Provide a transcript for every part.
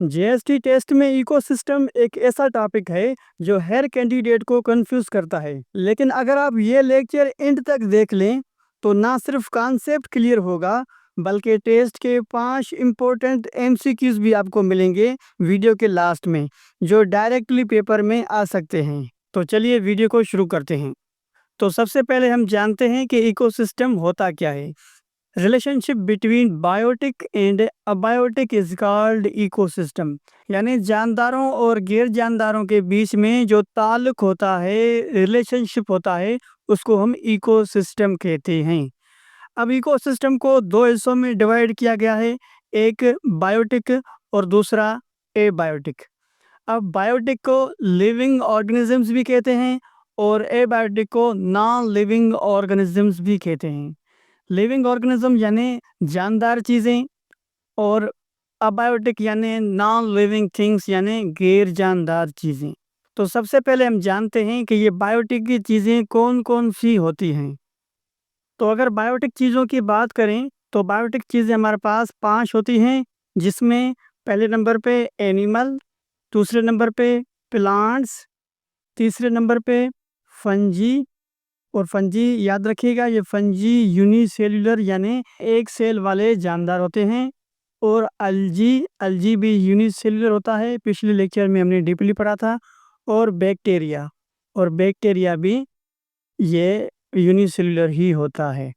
GST test में ecosystem एक ऐसा टॉपिक है जो हर कैंडिडेट को कंफ्यूज करता है, लेकिन अगर आप ये लेक्चर एंड तक देख लें तो ना सिर्फ कॉन्सेप्ट क्लियर होगा बल्कि टेस्ट के 5 इम्पोर्टेंट एमसीक्यूज भी आपको मिलेंगे वीडियो के लास्ट में, जो डायरेक्टली पेपर में आ सकते हैं। तो चलिए वीडियो को शुरू करते हैं। तो सबसे पहले हम जानते हैं कि इकोसिस्टम होता क्या है। Relationship between biotic and abiotic is called ecosystem, यानी जानदारों और गैर जानदारों के बीच में जो ताल्लुक होता है, रिलेशनशिप होता है, उसको हम इकोसिस्टम कहते हैं। अब इकोसिस्टम को दो हिस्सों में डिवाइड किया गया है, एक बायोटिक और दूसरा एबायोटिक। अब बायोटिक को लिविंग ऑर्गेनिजम्स भी कहते हैं और एबायोटिक को नॉन लिविंग ऑर्गेनिजम्स भी कहते हैं। लिविंग ऑर्गेनिज्म यानी जानदार चीज़ें और अबायोटिक यानी नॉन लिविंग थिंग्स यानी गैर जानदार चीज़ें। तो सबसे पहले हम जानते हैं कि ये बायोटिक की चीज़ें कौन कौन सी होती हैं। तो अगर बायोटिक चीज़ों की बात करें तो बायोटिक चीज़ें हमारे पास 5 होती हैं, जिसमें पहले नंबर पे एनिमल, दूसरे नंबर पे प्लांट्स, तीसरे नंबर पे फंजी। और फंजी याद रखिएगा, ये फंजी यूनिसेल्युलर यानी एक सेल वाले जानदार होते हैं। और अलजी, अलजी भी यूनिसेल्युलर होता है, पिछले लेक्चर में हमने डीपली पढ़ा था। और बैक्टीरिया, और बैक्टीरिया भी ये यूनिसेल्युलर ही होता है।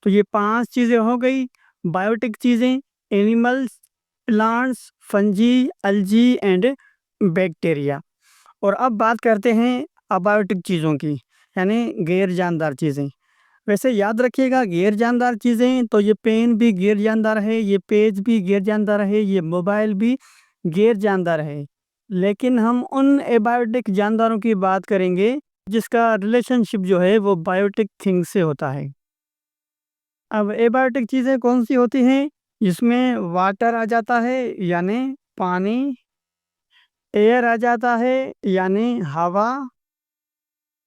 तो ये 5 चीज़ें हो गई बायोटिक चीज़ें, animals, plants, fungi, अलजी and bacteria. और अब बात करते हैं अबायोटिक चीज़ों की, यानी गैर जानदार चीज़ें। वैसे याद रखिएगा, गैर जानदार चीज़ें तो ये पेन भी गैर जानदार है, ये पेज भी गैर जानदार है, ये मोबाइल भी गैर जानदार है। लेकिन हम उन एबायोटिक जानदारों की बात करेंगे जिसका रिलेशनशिप जो है वो बायोटिक थिंग से होता है। अब एबायोटिक चीज़ें कौन सी होती हैं? जिसमें वाटर आ जाता है यानी पानी, एयर आ जाता है यानी हवा,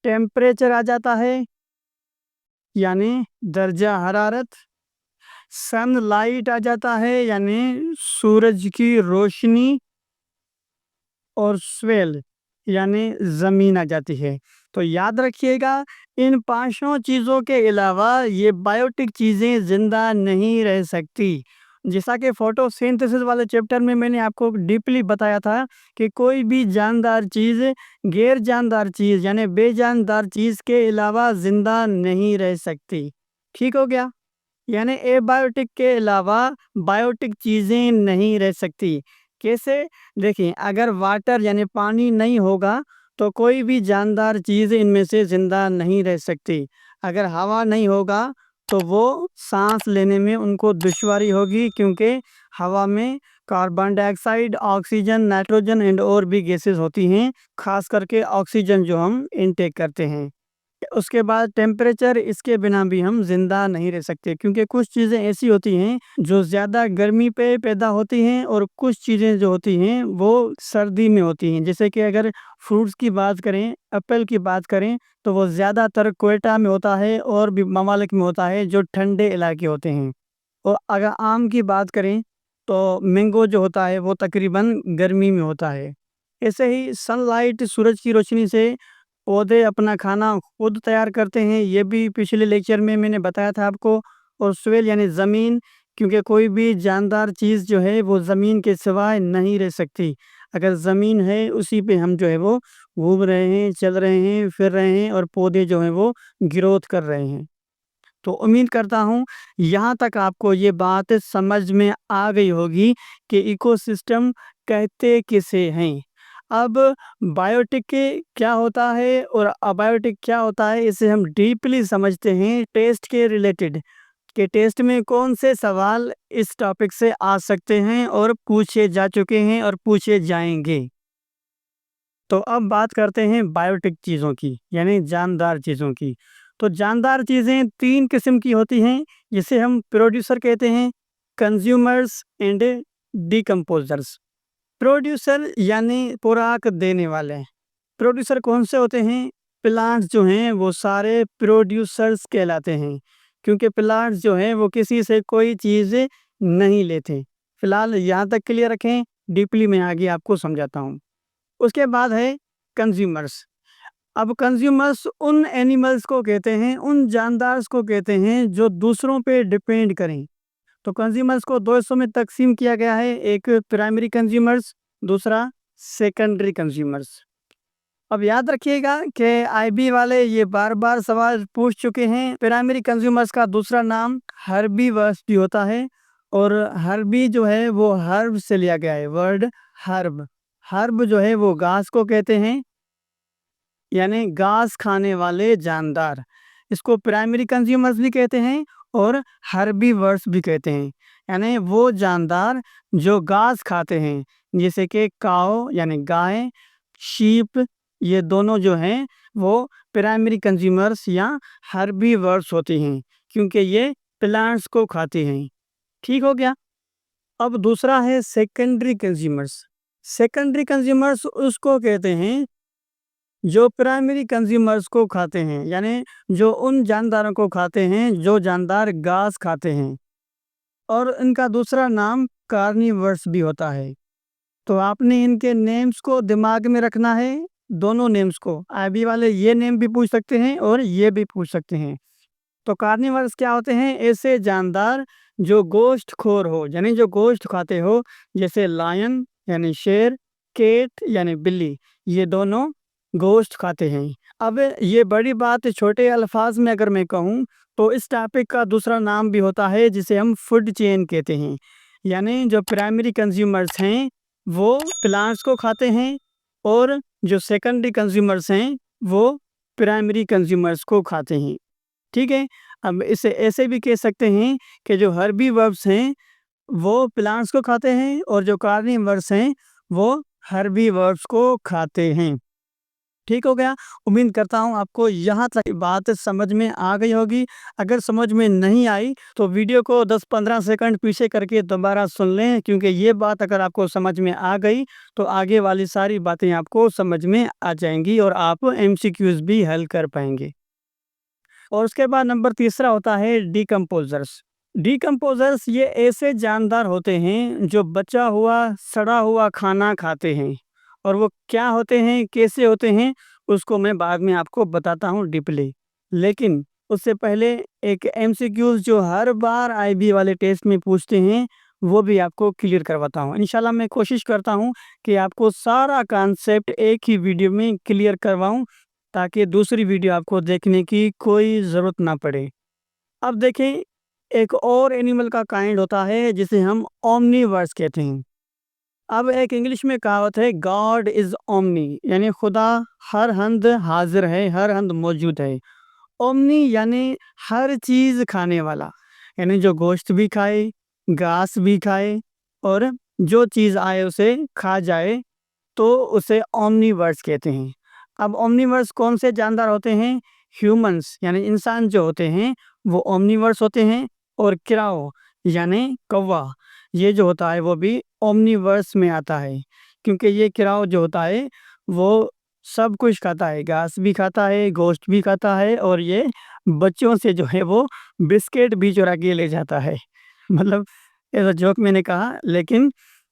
टेम्परेचर आ जाता है यानी दर्जा हरारत, सनलाइट आ जाता है यानी सूरज की रोशनी, और स्वेल यानी ज़मीन आ जाती है। तो याद रखिएगा, इन पांचों चीज़ों के अलावा ये बायोटिक चीज़ें ज़िंदा नहीं रह सकती। जैसा कि फोटोसिंथेसिस वाले चैप्टर में मैंने आपको डीपली बताया था कि कोई भी जानदार चीज़ गैर जानदार चीज़ यानी बेजानदार चीज़ के अलावा ज़िंदा नहीं रह सकती। ठीक हो गया? यानी एबायोटिक के अलावा बायोटिक चीज़ें नहीं रह सकती। कैसे? देखिए, अगर वाटर यानी पानी नहीं होगा तो कोई भी जानदार चीज़ इनमें से ज़िंदा नहीं रह सकती। अगर हवा नहीं होगा तो वो सांस लेने में उनको दुश्वारी होगी, क्योंकि हवा में carbon dioxide, oxygen, nitrogen and और भी गैसेस होती हैं, खास करके ऑक्सीजन जो हम इनटेक करते हैं। उसके बाद टेम्परेचर, इसके बिना भी हम जिंदा नहीं रह सकते, क्योंकि कुछ चीज़ें ऐसी होती हैं जो ज़्यादा गर्मी पे पैदा होती हैं और कुछ चीज़ें जो होती हैं वो सर्दी में होती हैं। जैसे कि अगर फ्रूट्स की बात करें, एप्पल की बात करें, तो वो ज़्यादातर क्वेटा में होता है और भी ममालिक में होता है जो ठंडे इलाके होते हैं। और अगर आम की बात करें तो मैंगो जो होता है वो तकरीबन गर्मी में होता है। ऐसे ही सनलाइट, सूरज की रोशनी से पौधे अपना खाना खुद तैयार करते हैं, ये भी पिछले लेक्चर में मैंने बताया था आपको। और सोइल यानी ज़मीन, क्योंकि कोई भी जानदार चीज़ जो है वो ज़मीन के सिवाय नहीं रह सकती। अगर ज़मीन है उसी पे हम जो है वो घूम रहे हैं, चल रहे हैं, फिर रहे हैं, और पौधे जो हैं वो ग्रोथ कर रहे हैं। तो उम्मीद करता हूँ यहाँ तक आपको ये बात समझ में आ गई होगी कि इकोसिस्टम कहते किसे हैं। अब बायोटिक के क्या होता है और अबायोटिक क्या होता है, इसे हम डीपली समझते हैं टेस्ट के रिलेटेड, कि टेस्ट में कौन से सवाल इस टॉपिक से आ सकते हैं और पूछे जा चुके हैं और पूछे जाएंगे। तो अब बात करते हैं बायोटिक चीज़ों की, यानी जानदार चीज़ों की। तो जानदार चीज़ें 3 किस्म की होती हैं, जिसे हम प्रोड्यूसर कहते हैं, कंज्यूमर्स एंड डिकम्पोज़र्स। प्रोड्यूसर यानी खुराक देने वाले। प्रोड्यूसर कौन से होते हैं? प्लांट्स जो हैं वो सारे प्रोड्यूसर्स कहलाते हैं, क्योंकि प्लांट्स जो हैं वो किसी से कोई चीज़ नहीं लेते। फिलहाल यहाँ तक क्लियर रखें। डीपली मैं आगे आपको समझाता हूँ। उसके बाद है कंज्यूमर्स। अब कंज्यूमर्स उन एनिमल्स को कहते हैं, उन जानदार को कहते हैं जो दूसरों पे डिपेंड करें। तो कंज्यूमर्स को दो हिस्सों में तकसीम किया गया है, एक प्राइमरी कंज्यूमर्स, दूसरा सेकेंडरी कंज्यूमर्स। अब याद रखिएगा कि आईबी वाले ये बार बार सवाल पूछ चुके हैं। प्राइमरी कंज्यूमर्स का दूसरा नाम हर्बीवर्स भी होता है, और हर्बी जो है वो हर्ब से लिया गया है, वर्ड हर्ब। हर्ब जो है वो घास को कहते हैं, यानी घास खाने वाले जानदार। इसको प्राइमरी कंज्यूमर्स भी कहते हैं और हर्बीवर्स भी कहते हैं, यानी वो जानदार जो घास खाते हैं, जैसे कि काऊ यानी गाय, शीप, ये दोनों जो हैं वो प्राइमरी कंज्यूमर्स या हर्बीवर्स होती हैं, क्योंकि ये प्लांट्स को खाते हैं। ठीक हो गया। अब दूसरा है सेकेंडरी कंज्यूमर्स। सेकेंडरी कंज्यूमर्स उसको कहते हैं जो प्राइमरी कंज्यूमर्स को खाते हैं, यानी जो उन जानदारों को खाते हैं जो जानदार घास खाते हैं, और इनका दूसरा नाम कार्निवर्स भी होता है। तो आपने इनके नेम्स को दिमाग में रखना है, दोनों नेम्स को। आईबी वाले ये नेम भी पूछ सकते हैं और ये भी पूछ सकते हैं। तो कार्निवर्स क्या होते हैं? ऐसे जानदार जो गोश्त खोर हो, यानी जो गोश्त खाते हो, जैसे लायन यानी शेर, केट यानी बिल्ली, ये दोनों गोश्त खाते हैं। अब ये बड़ी बात छोटे अल्फाज में अगर मैं कहूँ तो इस टॉपिक का दूसरा नाम भी होता है जिसे हम फूड चेन कहते हैं। यानी जो प्राइमरी कंज्यूमर्स हैं वो प्लांट्स को खाते हैं, और जो सेकेंडरी कंज्यूमर्स हैं वो प्राइमरी कंज्यूमर्स को खाते हैं। ठीक है। अब इसे ऐसे भी कह सकते हैं कि जो हर्बीवर्स हैं वो प्लांट्स को खाते हैं, और जो कार्निवर्स हैं वो हर्बीवर्स को खाते हैं। ठीक हो गया। उम्मीद करता हूँ आपको यहाँ तक बात समझ में आ गई होगी। अगर समझ में नहीं आई तो वीडियो को 10-15 सेकंड पीछे करके दोबारा सुन लें, क्योंकि ये बात अगर आपको समझ में आ गई तो आगे वाली सारी बातें आपको समझ में आ जाएंगी और आप एमसीक्यूज भी हल कर पाएंगे। और उसके बाद नंबर तीसरा होता है डिकम्पोजर्स। डिकम्पोजर्स ये ऐसे जानदार होते हैं जो बचा हुआ सड़ा हुआ खाना खाते हैं, और वो क्या होते हैं, कैसे होते हैं, उसको मैं बाद में आपको बताता हूँ डीपली। लेकिन उससे पहले एक एमसीक्यूज जो हर बार आईबी वाले टेस्ट में पूछते हैं वो भी आपको क्लियर करवाता हूँ। इंशाल्लाह मैं कोशिश करता हूँ कि आपको सारा कॉन्सेप्ट एक ही वीडियो में क्लियर करवाऊँ, ताकि दूसरी वीडियो आपको देखने की कोई ज़रूरत ना पड़े। अब देखें, एक और एनिमल का काइंड होता है जिसे हम ओमनीवर्स कहते हैं। अब एक इंग्लिश में कहावत है, गॉड इज ओमनी, यानी खुदा हर हंद हाजिर है, हर हंद मौजूद है। ओमनी यानी हर चीज़ खाने वाला, यानी जो गोश्त भी खाए, घास भी खाए, और जो चीज़ आए उसे खा जाए, तो उसे ओमनीवर्स कहते हैं। अब ओमनीवर्स कौन से जानदार होते हैं? ह्यूमंस यानी इंसान जो होते हैं वो ओमनीवर्स होते हैं, और क्राउ यानी कौवा, ये जो होता है वो भी ओमनीवर्स में आता है, क्योंकि ये क्राउ जो होता है वो सब कुछ खाता है, घास भी खाता है, गोश्त भी खाता है, और ये बच्चों से जो है वो बिस्किट भी चुरा के ले जाता है। मतलब ऐसा जोक मैंने कहा, लेकिन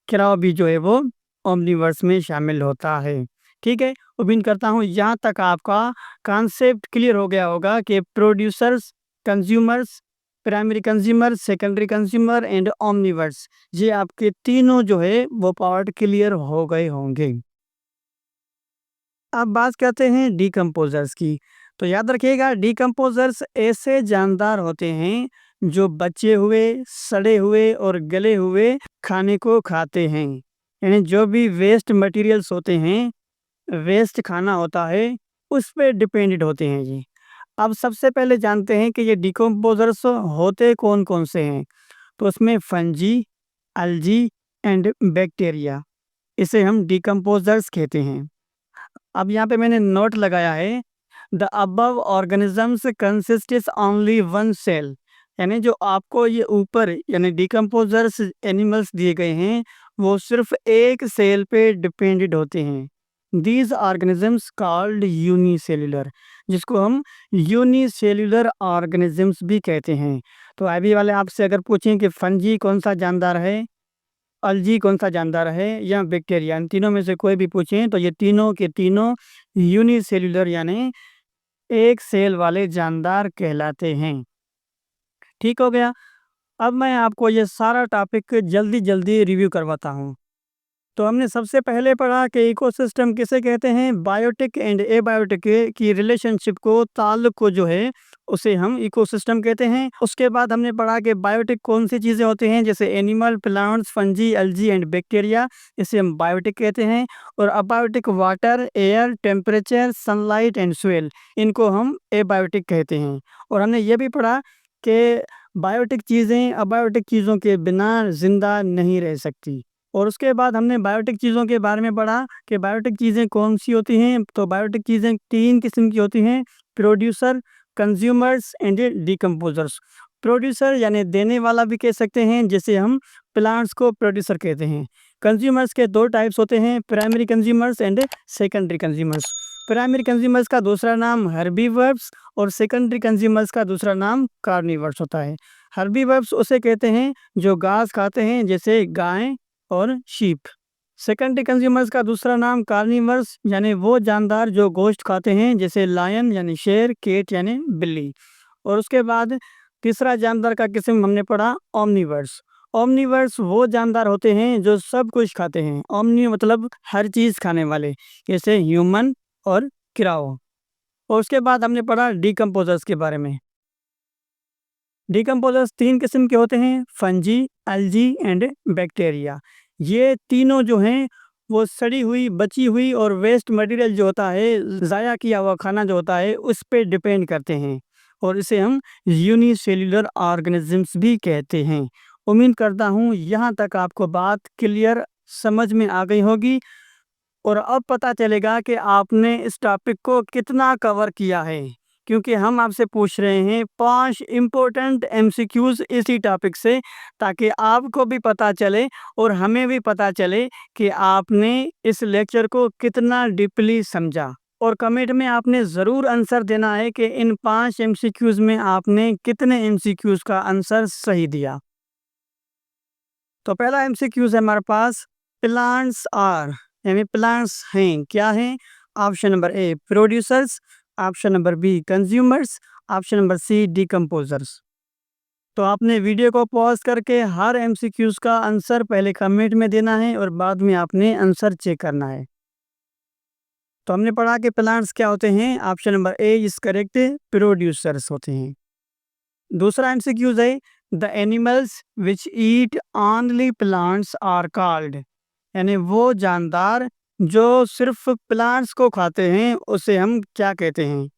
क्राउ भी जो है वो ओमनीवर्स में शामिल होता है। ठीक है। उम्मीद करता हूँ यहाँ तक आपका कॉन्सेप्ट क्लियर हो गया होगा कि producers, consumers, primary consumer, secondary consumer and Omniverse, ये आपके तीनों जो है वो पार्ट क्लियर हो गए होंगे। अब बात करते हैं डिकम्पोजर्स की। तो याद रखिएगा, डिकम्पोजर्स ऐसे जानदार होते हैं जो बचे हुए, सड़े हुए और गले हुए खाने को खाते हैं, यानी जो भी वेस्ट मटेरियल्स होते हैं, वेस्ट खाना होता है, उस पे डिपेंडेंट होते हैं जी। अब सबसे पहले जानते हैं कि ये डिकम्पोजर्स होते कौन कौन से हैं। तो उसमें फंजी, अल्जी एंड बैक्टीरिया, इसे हम डिकम्पोजर्स कहते हैं। अब यहाँ पे मैंने नोट लगाया है, the above organisms consist only one cell, यानी जो आपको ये ऊपर यानी डिकम्पोजर्स एनिमल्स दिए गए हैं वो सिर्फ एक सेल पे डिपेंडेंट होते हैं। दीज ऑर्गेनिजम्स कॉल्ड यूनिसेल्युलर, जिसको हम यूनिसेल्युलर ऑर्गेनिजम्स भी कहते हैं। तो अभी वाले आपसे अगर पूछें कि फंजी कौन सा जानदार है, अलजी कौन सा जानदार है या बैक्टीरिया, इन तीनों में से कोई भी पूछें तो ये तीनों के तीनों यूनिसेल्युलर यानी एक सेल वाले जानदार कहलाते हैं। ठीक हो गया। अब मैं आपको ये सारा टॉपिक जल्दी जल्दी रिव्यू करवाता हूँ। तो हमने सबसे पहले पढ़ा कि इकोसिस्टम किसे कहते हैं, बायोटिक एंड एबायोटिक की रिलेशनशिप को, ताल्लुक को जो है उसे हम इकोसिस्टम कहते हैं। उसके बाद हमने पढ़ा कि बायोटिक कौन सी चीज़ें होती हैं, जैसे animal, plants, fungi, algae and bacteria, इसे हम बायोटिक कहते हैं। और abiotic water, air, temperature, sunlight and soil, इनको हम एबायोटिक कहते हैं। और हमने ये भी पढ़ा कि बायोटिक चीज़ें अबायोटिक चीज़ों के बिना जिंदा नहीं रह सकती। और उसके बाद हमने बायोटिक चीज़ों के बारे में पढ़ा कि बायोटिक चीज़ें कौन सी होती हैं। तो बायोटिक चीज़ें 3 किस्म की होती हैं, producer, consumers and decomposers. Producer यानी देने वाला भी कह सकते हैं, जैसे हम प्लांट्स को प्रोड्यूसर कहते हैं। कंज्यूमर्स के 2 टाइप्स होते हैं, primary consumers and secondary consumers. Primary consumers का दूसरा नाम हर्बीवर्ब्स और सेकेंडरी कंज्यूमर्स का दूसरा नाम कार्निवर्स होता है। हर्बीवर्ब्स उसे कहते हैं जो घास खाते हैं, जैसे गाय और शीप। सेकेंडरी कंज्यूमर्स का दूसरा नाम कार्निवर्स यानी वो जानदार जो गोश्त खाते हैं, जैसे लायन यानी शेर, केट यानी बिल्ली। और उसके बाद तीसरा जानदार का किस्म हमने पढ़ा ओमनीवर्स। ओमनीवर्स वो जानदार होते हैं जो सब कुछ खाते हैं। ओमनी मतलब हर चीज़ खाने वाले, जैसे ह्यूमन और किराओ। और उसके बाद हमने पढ़ा डिकम्पोजर्स के बारे में। डिकम्पोजर्स 3 किस्म के होते हैं, फंजी, एल्जी एंड बैक्टीरिया। ये तीनों जो हैं वो सड़ी हुई, बची हुई और वेस्ट मटेरियल जो होता है, ज़ाया किया हुआ खाना जो होता है, उस पे डिपेंड करते हैं। और इसे हम यूनिसेल्युलर ऑर्गेनिजम्स भी कहते हैं। उम्मीद करता हूँ यहाँ तक आपको बात क्लियर समझ में आ गई होगी और अब पता चलेगा कि आपने इस टॉपिक को कितना कवर किया है, क्योंकि हम आपसे पूछ रहे हैं 5 इम्पोर्टेंट एमसीक्यूज इसी टॉपिक से, ताकि आपको भी पता चले और हमें भी पता चले कि आपने इस लेक्चर को कितना डीपली समझा। और कमेंट में आपने ज़रूर आंसर देना है कि इन 5 एमसीक्यूज में आपने कितने एमसीक्यूज का आंसर सही दिया। तो पहला एमसीक्यूज है हमारे पास, प्लांट्स आर यानी प्लांट्स हैं, क्या हैं? Option number A producers, option number B consumers, option number C decomposers. तो आपने वीडियो को पॉज करके हर एमसीक्यूज का आंसर पहले कमेंट में देना है और बाद में आपने आंसर चेक करना है। तो हमने पढ़ा कि प्लांट्स क्या होते हैं, option number A is correct, producers होते हैं। दूसरा एमसीक्यूज है, the animals which eat only plants are called, यानी वो जानदार जो सिर्फ प्लांट्स को खाते हैं उसे हम क्या कहते हैं?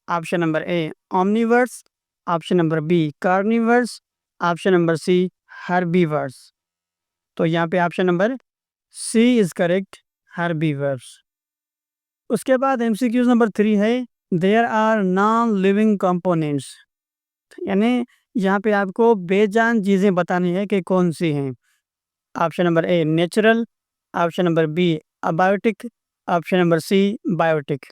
Option number A omnivores, option number B carnivores, option number C herbivores. तो यहाँ पे option number C is correct, herbivores. उसके बाद एमसीक्यूज नंबर 3 है, there are non living components, यानी यहाँ पे आपको बेजान चीज़ें बतानी है कि कौन सी हैं। Option number A natural, option number B abiotic, option number C biotic.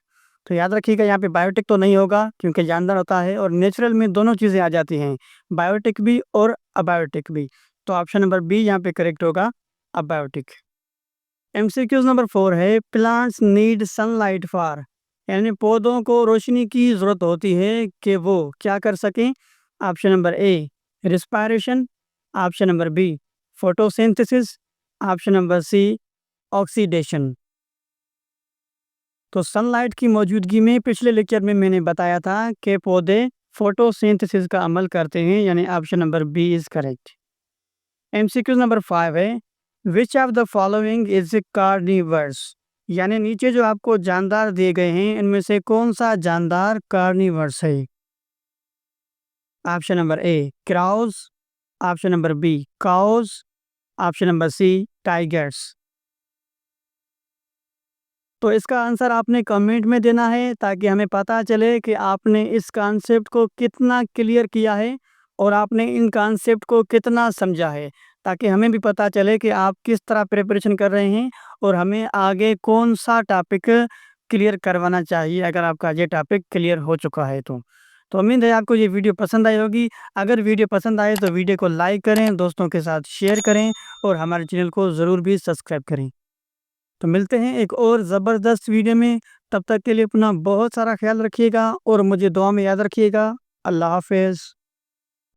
तो याद रखिएगा यहाँ पे बायोटिक तो नहीं होगा क्योंकि जानदार होता है, और नेचुरल में दोनों चीज़ें आ जाती हैं, बायोटिक भी और अबायोटिक भी। तो ऑप्शन नंबर बी यहाँ पे करेक्ट होगा, अबायोटिक। एमसीक्यूज नंबर 4 है, प्लांट्स नीड सनलाइट फॉर, यानी पौधों को रोशनी की ज़रूरत होती है कि वो क्या कर सकें। Option number A respiration, option number B photosynthesis, option number C oxidation. तो सनलाइट की मौजूदगी में पिछले लेक्चर में मैंने बताया था कि पौधे फोटोसिंथेसिस का अमल करते हैं, यानी option number B is correct. MCQ number 5 है, which of the following is carnivores, यानी नीचे जो आपको जानदार दिए गए हैं इनमें से कौन सा जानदार कार्निवर्स है? Option number A crows, option number B cows, option number C tigers. तो इसका आंसर आपने कमेंट में देना है ताकि हमें पता चले कि आपने इस कॉन्सेप्ट को कितना क्लियर किया है और आपने इन कॉन्सेप्ट को कितना समझा है, ताकि हमें भी पता चले कि आप किस तरह प्रिपरेशन कर रहे हैं और हमें आगे कौन सा टॉपिक क्लियर करवाना चाहिए अगर आपका ये टॉपिक क्लियर हो चुका है तो। तो उम्मीद है आपको ये वीडियो पसंद आई होगी। अगर वीडियो पसंद आए तो वीडियो को लाइक करें, दोस्तों के साथ शेयर करें और हमारे चैनल को ज़रूर भी सब्सक्राइब करें। तो मिलते हैं एक और ज़बरदस्त वीडियो में, तब तक के लिए अपना बहुत सारा ख्याल रखिएगा और मुझे दुआ में याद रखिएगा। अल्लाह हाफ़िज़।